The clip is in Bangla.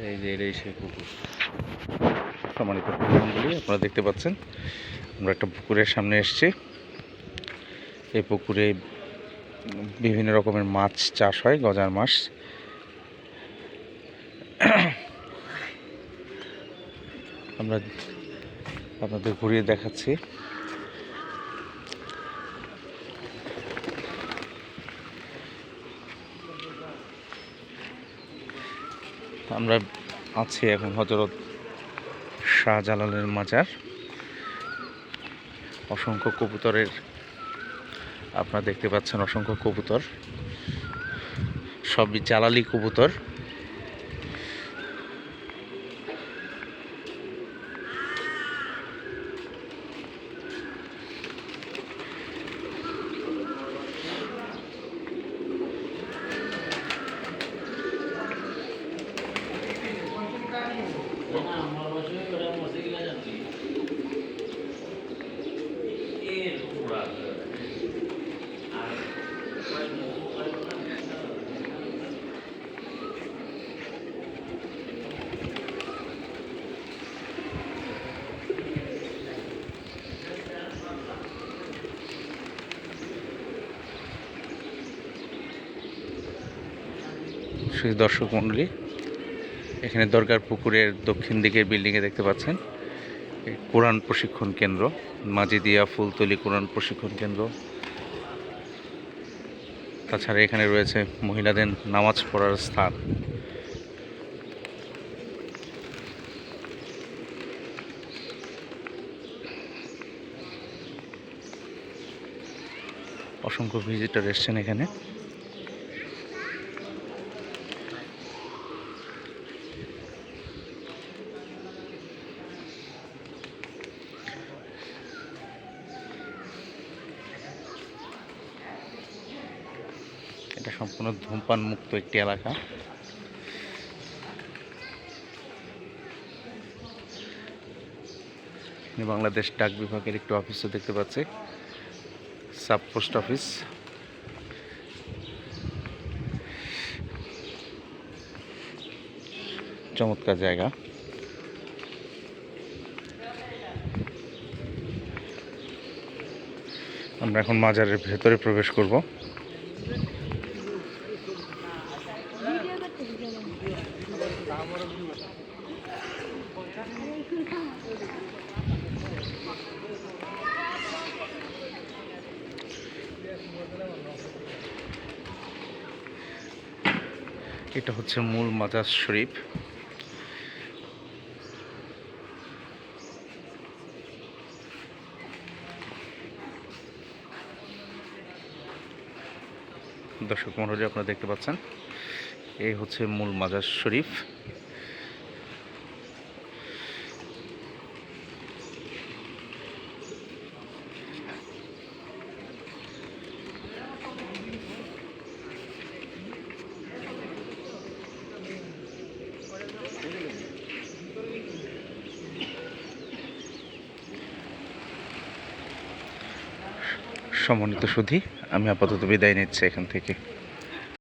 এই যে এটাই সেই পুকুর। সম্মানিত বন্ধুগণ, আপনারা দেখতে পাচ্ছেন আমরা একটা পুকুরের সামনে এসেছি। এই পুকুরে বিভিন্ন রকমের মাছ চাষ হয়, গজার মাছ। আমরা আপনাদের ঘুরিয়ে দেখাচ্ছি। আমরা আছি এখন হযরত শাহজালালের মাজার। অসংখ্য কবুতরের আপনারা দেখতে পাচ্ছেন, অসংখ্য কবুতর, সবই জালালি কবুতর। সেই দর্শক মণ্ডলী, এখানে দরগার পুকুরের দক্ষিণ দিকের বিল্ডিংয়ে দেখতে পাচ্ছেন কোরআন প্রশিক্ষণ কেন্দ্র, মাজিদিয়া ফুলতলি কোরআন প্রশিক্ষণ কেন্দ্র। তাছাড়া এখানে রয়েছে মহিলাদের নামাজ পড়ার স্থান। অসংখ্য ভিজিটর এসছেন এখানে। এটা সম্পূর্ণ ধূমপান মুক্ত একটি এলাকা। বাংলাদেশ ডাক বিভাগের একটি অফিসও দেখতে পাচ্ছি, সাব পোস্ট অফিস। চমৎকার জায়গা। আমরা এখন মাজারের ভেতরে প্রবেশ করব। এটা হচ্ছে মূল মাজার শরীফ। দর্শক মণ্ডলী, আপনারা দেখতে পাচ্ছেন এই হচ্ছে মূল মাজার শরীফ। সম্মানিত সুধী, আমি আপাতত বিদায় নিচ্ছি এখান থেকে।